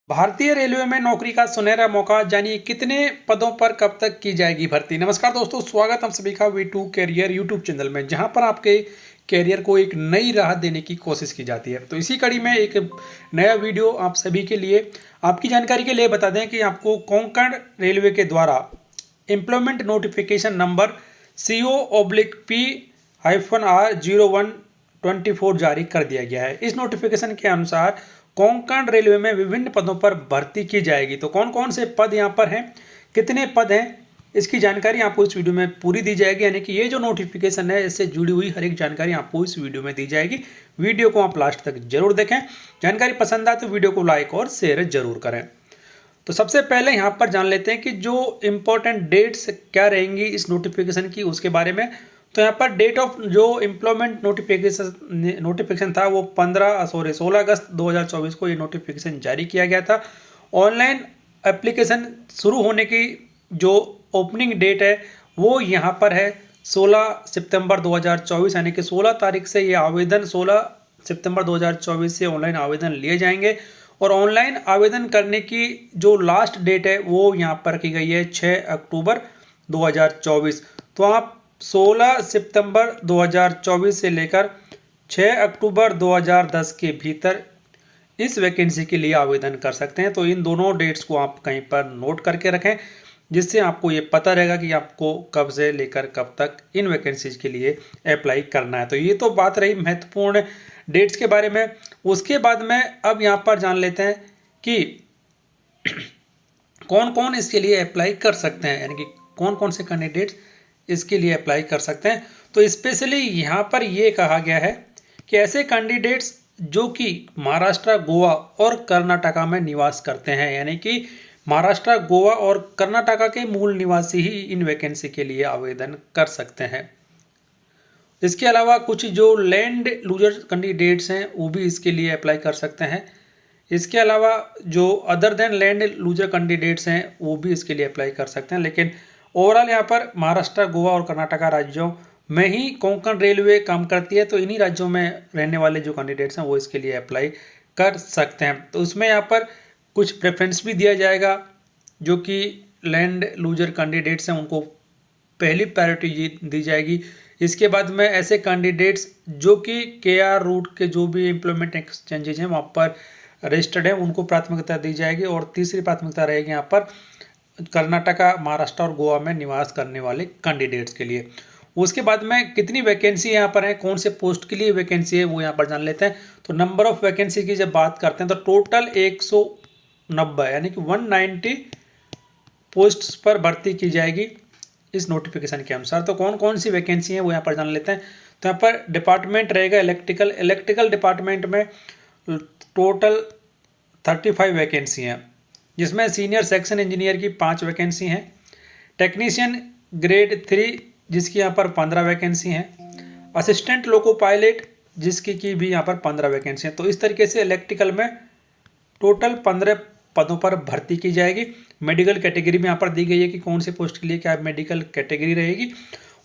भारतीय रेलवे में नौकरी का सुनहरा मौका, जानिए कितने पदों पर कब तक की जाएगी भर्ती। नमस्कार दोस्तों, स्वागत हम सभी का V2 कैरियर यूट्यूब चैनल में, जहां पर आपके कैरियर को एक नई राह देने की कोशिश की जाती है। तो इसी कड़ी में एक नया वीडियो आप सभी के लिए, आपकी जानकारी के लिए बता दें कि आपको कोंकण रेलवे के द्वारा एम्प्लॉयमेंट नोटिफिकेशन नंबर CO/P-R0124 जारी कर दिया गया है। इस नोटिफिकेशन के अनुसार कोंकण रेलवे में विभिन्न पदों पर भर्ती की जाएगी। तो कौन कौन से पद यहाँ पर हैं, कितने पद हैं, इसकी जानकारी आपको इस वीडियो में पूरी दी जाएगी। यानी कि ये जो नोटिफिकेशन है, इससे जुड़ी हुई हर एक जानकारी आपको इस वीडियो में दी जाएगी। वीडियो को आप लास्ट तक जरूर देखें। जानकारी पसंद आए तो वीडियो को लाइक और शेयर जरूर करें। तो सबसे पहले यहाँ पर जान लेते हैं कि जो इम्पोर्टेंट डेट्स क्या रहेंगी इस नोटिफिकेशन की, उसके बारे में। तो यहाँ पर डेट ऑफ जो एम्प्लॉयमेंट नोटिफिकेशन था वो 16 अगस्त 2024 को ये नोटिफिकेशन जारी किया गया था। ऑनलाइन एप्लीकेशन शुरू होने की जो ओपनिंग डेट है वो यहाँ पर है 16 सितंबर 2024, यानी कि 16 तारीख से ये आवेदन 16 सितंबर 2024 से ऑनलाइन आवेदन लिए जाएंगे। और ऑनलाइन आवेदन करने की जो लास्ट डेट है वो यहाँ पर की गई है 6 अक्टूबर 2024। तो आप 16 सितंबर 2024 से लेकर 6 अक्टूबर 2010 के भीतर इस वैकेंसी के लिए आवेदन कर सकते हैं। तो इन दोनों डेट्स को आप कहीं पर नोट करके रखें, जिससे आपको ये पता रहेगा कि आपको कब से लेकर कब तक इन वैकेंसीज के लिए अप्लाई करना है। तो ये तो बात रही महत्वपूर्ण डेट्स के बारे में। उसके बाद में अब यहाँ पर जान लेते हैं कि कौन कौन इसके लिए अप्लाई कर सकते हैं, यानी कि कौन कौन से कैंडिडेट्स इसके लिए अप्लाई कर सकते हैं। तो स्पेशली यहाँ पर ये कहा गया है कि ऐसे कैंडिडेट्स जो कि महाराष्ट्र, गोवा और कर्नाटका में निवास करते हैं, यानी कि महाराष्ट्र, गोवा और कर्नाटका के मूल निवासी ही इन वैकेंसी के लिए आवेदन कर सकते हैं। इसके अलावा कुछ जो लैंड लूजर कैंडिडेट्स हैं वो भी इसके लिए अप्लाई कर सकते हैं। इसके अलावा जो other than land loser candidates हैं वो भी इसके लिए अप्लाई कर सकते हैं। लेकिन ओवरऑल यहाँ पर महाराष्ट्र, गोवा और कर्नाटका राज्यों में ही कोंकण रेलवे काम करती है। तो इन्हीं राज्यों में रहने वाले जो कैंडिडेट्स हैं वो इसके लिए अप्लाई कर सकते हैं। तो उसमें यहाँ पर कुछ प्रेफरेंस भी दिया जाएगा। जो कि लैंड लूजर कैंडिडेट्स हैं उनको पहली प्रायोरिटी दी जाएगी। इसके बाद में ऐसे कैंडिडेट्स जो कि KR रूट के जो भी एम्प्लॉयमेंट एक्सचेंजेज हैं वहाँ पर रजिस्टर्ड है उनको प्राथमिकता दी जाएगी। और तीसरी प्राथमिकता रहेगी यहाँ पर कर्नाटका, महाराष्ट्र और गोवा में निवास करने वाले कैंडिडेट्स के लिए। उसके बाद में कितनी वैकेंसी यहाँ पर है, कौन से पोस्ट के लिए वैकेंसी है वो यहाँ पर जान लेते हैं। तो नंबर ऑफ वैकेंसी की जब बात करते हैं तो टोटल 190 यानी कि 190 पोस्ट्स पर भर्ती की जाएगी इस नोटिफिकेशन के अनुसार। तो कौन कौन सी वैकेंसी है वो यहाँ पर जान लेते हैं। तो यहाँ पर डिपार्टमेंट रहेगा इलेक्ट्रिकल डिपार्टमेंट में टोटल 35 वैकेंसी हैं, जिसमें सीनियर सेक्शन इंजीनियर की 5 वैकेंसी हैं। टेक्नीशियन ग्रेड 3 जिसकी यहाँ पर 15 वैकेंसी हैं। असिस्टेंट लोको पायलट जिसकी की भी यहाँ पर 15 वैकेंसी हैं। तो इस तरीके से इलेक्ट्रिकल में टोटल 15 पदों पर भर्ती की जाएगी। मेडिकल कैटेगरी में यहाँ पर दी गई है कि कौन से पोस्ट के लिए क्या मेडिकल कैटेगरी रहेगी।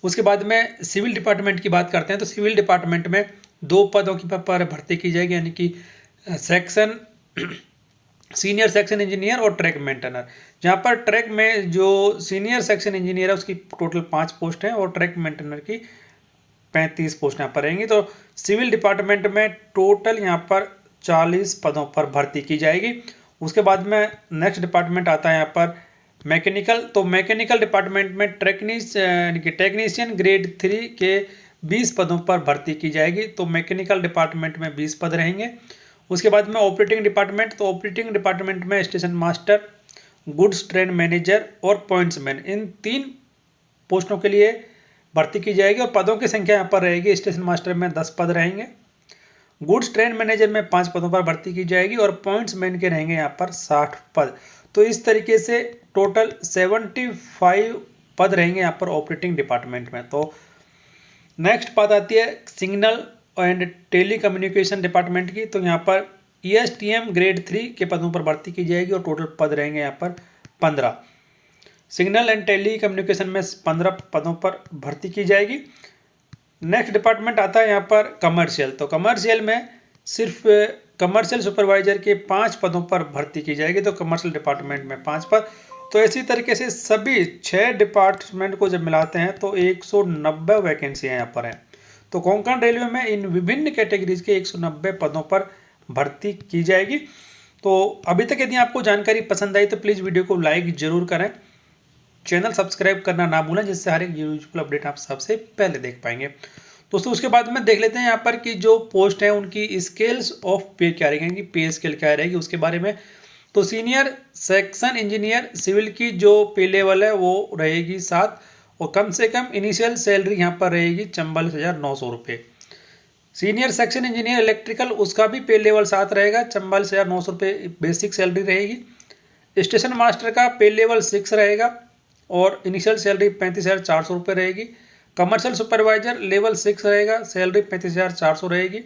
उसके बाद में सिविल डिपार्टमेंट की बात करते हैं तो सिविल डिपार्टमेंट में 2 पदों की पर भर्ती की जाएगी, यानी कि सीनियर सेक्शन इंजीनियर और ट्रैक मेंटेनर। जहाँ पर ट्रैक में जो सीनियर सेक्शन इंजीनियर है उसकी टोटल 5 पोस्ट हैं और ट्रैक मेंटेनर की 35 पोस्ट यहाँ पर रहेंगी। तो सिविल डिपार्टमेंट में टोटल यहाँ पर 40 पदों पर भर्ती की जाएगी। उसके बाद में नेक्स्ट डिपार्टमेंट आता है यहाँ पर मैकेनिकल। तो मैकेनिकल डिपार्टमेंट में टेक्नीशियन ग्रेड 3 के 20 पदों पर भर्ती की जाएगी। तो मैकेनिकल डिपार्टमेंट में 20 पद रहेंगे। उसके बाद में ऑपरेटिंग डिपार्टमेंट, तो ऑपरेटिंग डिपार्टमेंट में station master, goods train manager और पॉइंट्समैन, इन 3 पोस्टों के लिए भर्ती की जाएगी। और पदों की संख्या यहाँ पर रहेगी, स्टेशन मास्टर में 10 पद रहेंगे, गुड्स ट्रेन मैनेजर में 5 पदों पर भर्ती की जाएगी और पॉइंट्समैन के रहेंगे यहाँ पर 60 पद। तो इस तरीके से टोटल 75 पद रहेंगे यहाँ पर ऑपरेटिंग डिपार्टमेंट में। तो नेक्स्ट बात आती है signal and telecommunication department की। तो यहाँ पर ESTM ग्रेड 3 के पदों पर भर्ती की जाएगी और टोटल पद रहेंगे यहाँ पर 15। सिग्नल एंड टेली कम्युनिकेशन में 15 पदों पर भर्ती की जाएगी। नेक्स्ट डिपार्टमेंट आता है यहाँ पर कमर्शियल। तो कमर्शियल में सिर्फ कमर्शियल सुपरवाइजर के 5 पदों पर भर्ती की जाएगी। तो कमर्शियल डिपार्टमेंट में 5 पद। तो इसी तरीके से सभी 6 डिपार्टमेंट को जब मिलाते हैं तो 190 वैकेंसियाँ यहाँ पर हैं। तो कोंकण रेलवे में इन विभिन्न कैटेगरीज के 190 पदों पर भर्ती की जाएगी। तो अभी तक यदि आपको जानकारी पसंद आई तो प्लीज़ वीडियो को लाइक जरूर करें, चैनल सब्सक्राइब करना ना भूलें, जिससे हर एक यूजफुल अपडेट आप सबसे पहले देख पाएंगे। दोस्तों उसके बाद में देख लेते हैं यहाँ पर कि जो पोस्ट है उनकी स्केल्स ऑफ पे क्या रहेगी, पे स्केल क्या रहेगी उसके बारे में। तो सीनियर सेक्शन इंजीनियर सिविल की जो पे लेवल है वो रहेगी 7 और कम से कम इनिशियल सैलरी यहाँ पर रहेगी 44,900 रुपये। सीनियर सेक्शन इंजीनियर इलेक्ट्रिकल उसका भी पे लेवल 7 रहेगा, 44,900 रुपये बेसिक सैलरी रहेगी। स्टेशन मास्टर का पे लेवल 6 रहेगा और इनिशियल सैलरी 35,400 रुपये रहेगी। कमर्शियल सुपरवाइजर लेवल 6 रहेगा, सैलरी 35,400 रहेगी।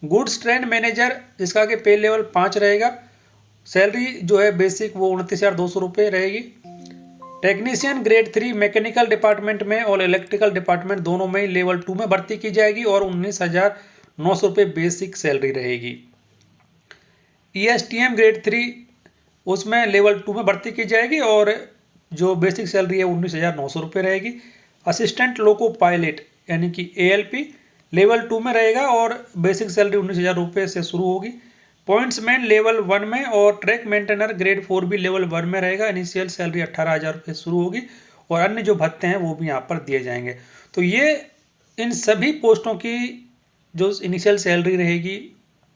गुड्स ट्रेन मैनेजर जिसका कि पे लेवल 5 रहेगा, सैलरी जो है बेसिक वो 29,200 रुपये रहेगी। टेक्नीशियन ग्रेड 3 मैकेनिकल डिपार्टमेंट में और इलेक्ट्रिकल डिपार्टमेंट दोनों में लेवल 2 में भर्ती की जाएगी और 19,900 रुपये बेसिक सैलरी रहेगी। ESTM ग्रेड 3 उसमें लेवल 2 में भर्ती की जाएगी और जो बेसिक सैलरी है 19,900 रुपये रहेगी। असिस्टेंट लोको पायलट यानी कि ALP लेवल 2 में रहेगा और बेसिक सैलरी 19,000 रुपये से शुरू होगी। पॉइंट्समैन लेवल 1 में और ट्रैक मेंटेनर ग्रेड 4 भी लेवल 1 में रहेगा। इनिशियल सैलरी 18,000 रुपये शुरू होगी और अन्य जो भत्ते हैं वो भी यहाँ पर दिए जाएंगे। तो ये इन सभी पोस्टों की जो इनिशियल सैलरी रहेगी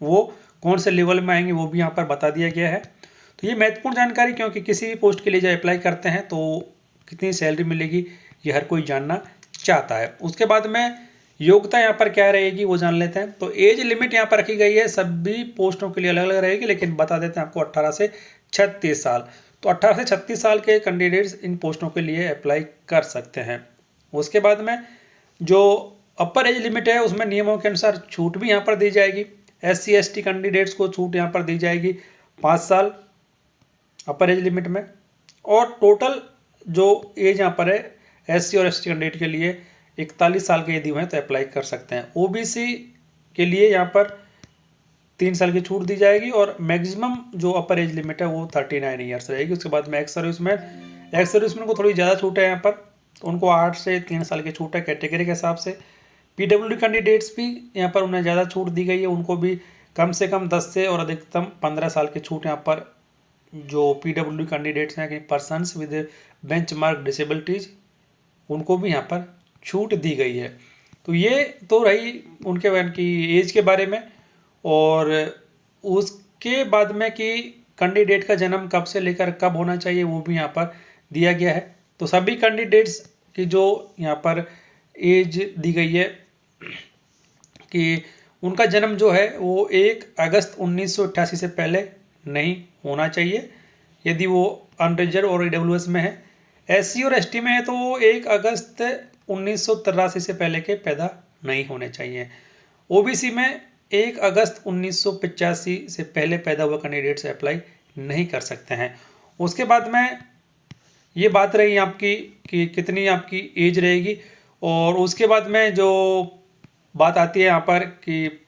वो कौन से लेवल में आएंगी वो भी यहाँ पर बता दिया गया है। तो ये महत्वपूर्ण जानकारी, क्योंकि किसी भी पोस्ट के लिए जब अप्लाई करते हैं तो कितनी सैलरी मिलेगी ये हर कोई जानना चाहता है। उसके बाद में योग्यता यहाँ पर क्या रहेगी वो जान लेते हैं। तो एज लिमिट यहाँ पर रखी गई है, सभी पोस्टों के लिए अलग अलग रहेगी, लेकिन बता देते हैं आपको 18 से 36 साल। तो 18 से 36 साल के कैंडिडेट्स इन पोस्टों के लिए अप्लाई कर सकते हैं। उसके बाद में जो अपर एज लिमिट है उसमें नियमों के अनुसार छूट भी यहाँ पर दी जाएगी। SC ST कैंडिडेट्स को छूट यहाँ पर दी जाएगी 5 साल अपर एज लिमिट में। और टोटल जो एज यहाँ पर है SC और ST कैंडिडेट के लिए 41 साल के यदि हुए तो अप्लाई कर सकते हैं। OBC के लिए यहाँ पर 3 साल की छूट दी जाएगी और मैक्सिमम जो अपर एज लिमिट है वो 39 ईयर्स रहेगी। उसके बाद में एक्स सर्विसमैन को थोड़ी ज़्यादा छूट है यहाँ पर, तो उनको 8 से 3 साल की छूट है कैटेगरी के हिसाब से। PWD कैंडिडेट्स भी यहाँ पर उन्हें ज़्यादा छूट दी गई है, उनको भी कम से कम 10 से और अधिकतम 15 साल की छूट यहाँ पर जो PWD कैंडिडेट्स हैं कि पर्सनस विद बेंचमार्क डिसेबिलिटीज़ उनको भी यहाँ पर छूट दी गई है। तो ये तो रही उनके की एज के बारे में। और उसके बाद में कि कैंडिडेट का जन्म कब से लेकर कब होना चाहिए वो भी यहाँ पर दिया गया है। तो सभी कैंडिडेट्स की जो यहाँ पर एज दी गई है कि उनका जन्म जो है वो 1 अगस्त 1988 से पहले नहीं होना चाहिए यदि वो अनरिजर्व और EWS में है। SC और ST में है तो वो 1 अगस्त 1983 से पहले के पैदा नहीं होने चाहिए। OBC में 1 अगस्त 1985 से पहले पैदा हुआ कैंडिडेट से अप्लाई नहीं कर सकते हैं। उसके बाद में ये बात रही आपकी कि कितनी आपकी एज रहेगी। और उसके बाद में जो बात आती है यहाँ पर कि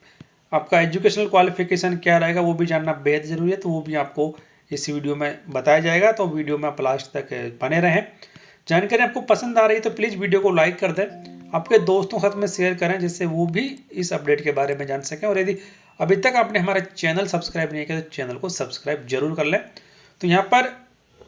आपका एजुकेशनल क्वालिफिकेशन क्या रहेगा वो भी जानना बेहद ज़रूरी है, तो वो भी आपको इस वीडियो में बताया जाएगा। तो वीडियो में आप लास्ट तक बने रहें। जानकारी आपको पसंद आ रही है तो प्लीज़ वीडियो को लाइक कर दें, आपके दोस्तों के साथ में शेयर करें जिससे वो भी इस अपडेट के बारे में जान सकें। और यदि अभी तक आपने हमारा चैनल सब्सक्राइब नहीं किया तो चैनल को सब्सक्राइब जरूर कर लें। तो यहाँ पर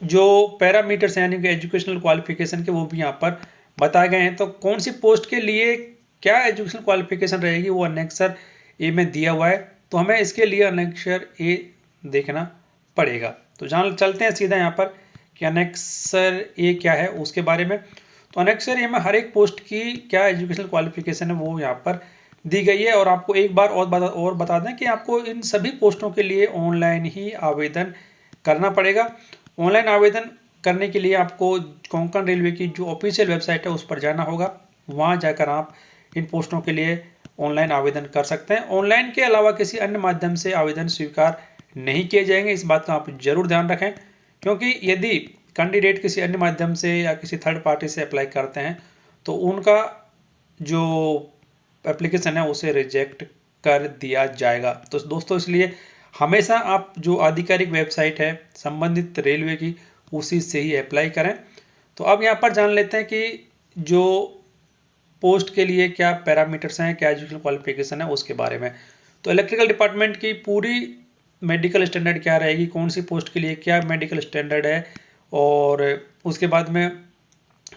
जो पैरामीटर्स हैं यानी कि एजुकेशनल क्वालिफिकेशन के वो भी यहाँ पर बताए गए हैं। तो कौन सी पोस्ट के लिए क्या एजुकेशनल क्वालिफिकेशन रहेगी वो अनेक्सर ए में दिया हुआ है, तो हमें इसके लिए अनेक्सर ए देखना पड़ेगा। तो जान चलते हैं सीधा यहाँ पर कि अनेक्सर ए क्या है उसके बारे में। तो अनेक्सर ए में हर एक पोस्ट की क्या एजुकेशनल क्वालिफिकेशन है वो यहाँ पर दी गई है। और आपको एक बार और बता दें कि आपको इन सभी पोस्टों के लिए ऑनलाइन ही आवेदन करना पड़ेगा। ऑनलाइन आवेदन करने के लिए आपको कोंकण रेलवे की जो ऑफिशियल वेबसाइट है उस पर जाना होगा, वहाँ जाकर आप इन पोस्टों के लिए ऑनलाइन आवेदन कर सकते हैं। ऑनलाइन के अलावा किसी अन्य माध्यम से आवेदन स्वीकार नहीं किए जाएंगे, इस बात का आप जरूर ध्यान रखें, क्योंकि यदि कैंडिडेट किसी अन्य माध्यम से या किसी थर्ड पार्टी से अप्लाई करते हैं तो उनका जो एप्लीकेशन है उसे रिजेक्ट कर दिया जाएगा। तो दोस्तों इसलिए हमेशा आप जो आधिकारिक वेबसाइट है संबंधित रेलवे की उसी से ही अप्लाई करें। तो अब यहाँ पर जान लेते हैं कि जो पोस्ट के लिए क्या पैरामीटर्स हैं, क्या एजुकेशनल क्वालिफिकेशन है उसके बारे में। तो इलेक्ट्रिकल डिपार्टमेंट की पूरी मेडिकल स्टैंडर्ड क्या रहेगी, कौन सी पोस्ट के लिए क्या मेडिकल स्टैंडर्ड है, और उसके बाद में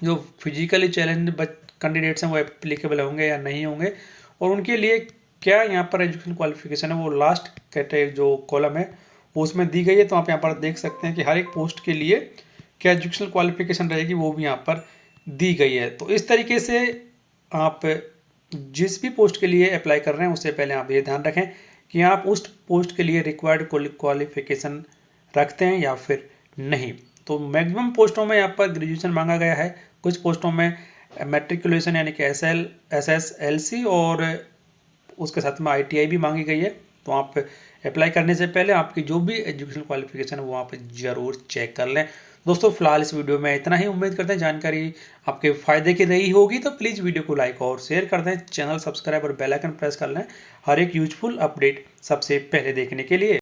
जो फिजिकली चैलेंज कैंडिडेट्स हैं वो एप्लीकेबल होंगे या नहीं होंगे, और उनके लिए क्या यहाँ पर एजुकेशन क्वालिफिकेशन है वो लास्ट कैटेगरी जो कॉलम है वो उसमें दी गई है। तो आप यहाँ पर देख सकते हैं कि हर एक पोस्ट के लिए क्या एजुकेशनल क्वालिफिकेशन रहेगी वो भी यहाँ पर दी गई है। तो इस तरीके से आप जिस भी पोस्ट के लिए अप्लाई कर रहे हैं उससे पहले आप ये ध्यान रखें कि आप उस पोस्ट के लिए रिक्वायर्ड क्वालिफिकेशन रखते हैं या फिर नहीं। तो मैक्सिमम पोस्टों में यहाँ पर ग्रेजुएशन मांगा गया है, कुछ पोस्टों में मैट्रिकुलेशन यानी कि SSLC और उसके साथ में ITI भी मांगी गई है। तो आप अप्लाई करने से पहले आपकी जो भी एजुकेशन क्वालिफिकेशन है वो आप जरूर चेक कर लें। दोस्तों फिलहाल इस वीडियो में इतना ही। उम्मीद करते हैं जानकारी आपके फायदे की रही होगी। तो प्लीज़ वीडियो को लाइक और शेयर कर दें, चैनल सब्सक्राइब और बेल आइकन प्रेस कर लें हर एक यूजफुल अपडेट सबसे पहले देखने के लिए।